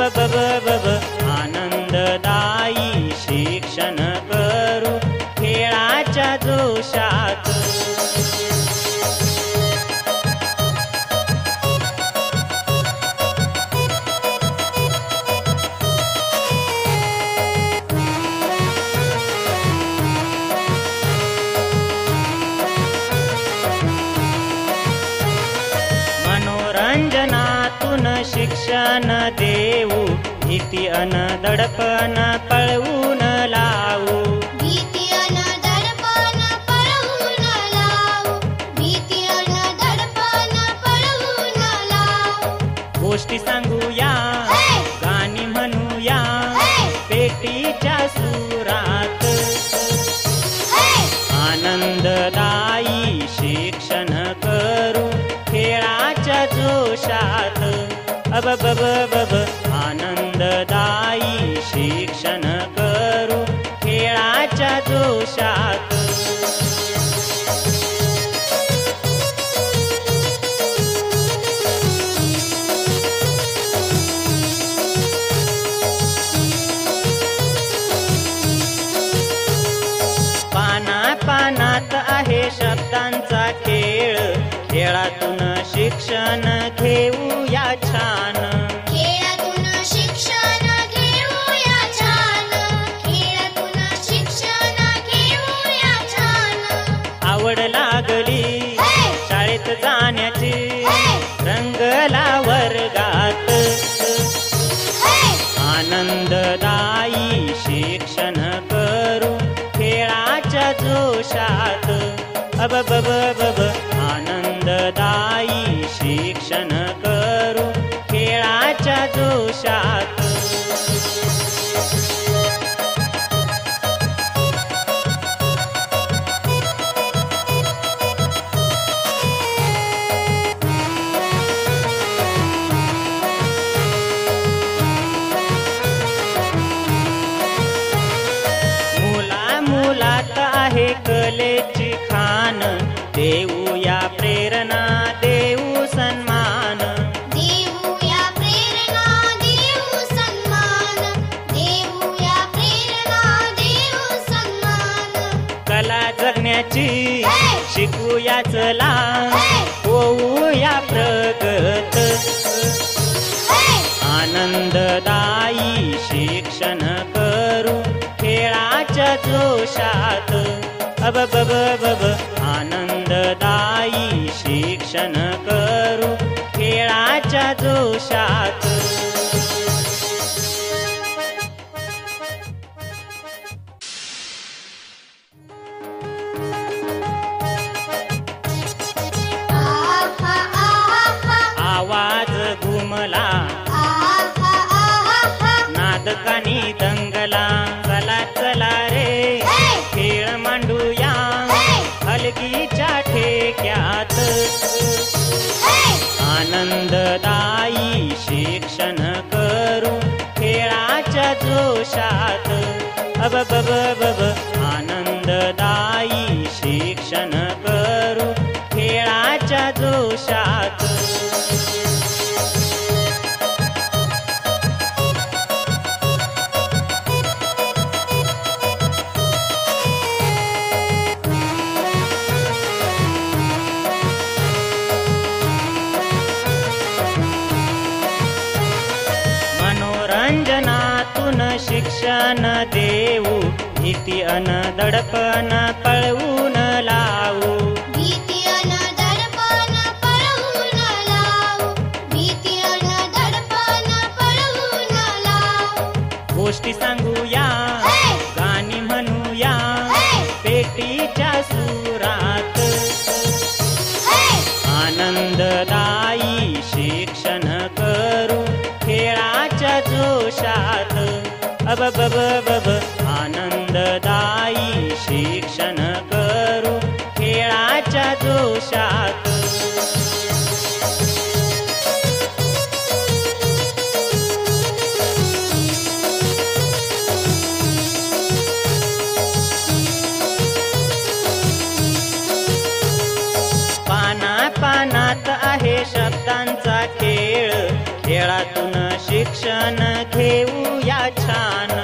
बब आनंददायी शिक्षण करू खेळाच्या जोशात। मनोरंजनातून शिक्षण देऊ, भीती अन दडपण पळवून लावू। भीती अन दडपण पळवून लावू, भीती अन दडपण पळवून लावू। गोष्टी सांगूया, गाणी म्हणूया, पेटीच्या सुरात। आनंददायी शिक्षण करू खेळाच्या जोशात। बब आनंददायी शिक्षण करू खेळाच्या जोशात। पानात आहे शब्दांचा खेळ, खेळातून शिक्षण घेऊया छान। खेळातून शिक्षण घेऊया छान, खेळातून शिक्षण घेऊया छान। आवड लागली शाळेत जाण्याची, रंगला वर्गात। आनंददायी शिक्षण करू खेळाच्या जोशात। बब आनंददायी शिक्षण करू खेळाच्या जोशात। मुलात आहे कलेची खान, देऊया प्रेरणा देऊ सन्मान। देऊया प्रेरणा देऊ सन्मान, देऊया प्रेरणा देऊ सन्मान। कला जगण्याची शिकूया चला, होऊया प्रगत। आनंददायी शिक्षण करू खेळाच्या जोशात। बब आनंददायी शिक्षण करू खेळाच्या जोशात। आवाज घुमला, नादकानी दंगला। चला चला रे खेळ मांडूया, हलगीच्या ठेक्यात। आनंददायी शिक्षण करू खेळाच्या जोशात। बब आनंददायी शिक्षण करू खेळाच्या जोशात। मनोरंजनातून शिक्षण देऊ, भीती अन दडपण पळवून लावू। भीती अन दडपण पळवून लावू, भीती अन दडपण पळवून लावू। गोष्टी सांगूया, गाणी म्हणूया, पेटीच्या सुरात। आनंददायी शिक्षण करू खेळाच्या जोशात। बब आनंददायी शिक्षण करू खेळाच्या जोशात। पानात आहे शब्दांचा खेळ, खेळातून शिक्षण ज्ञान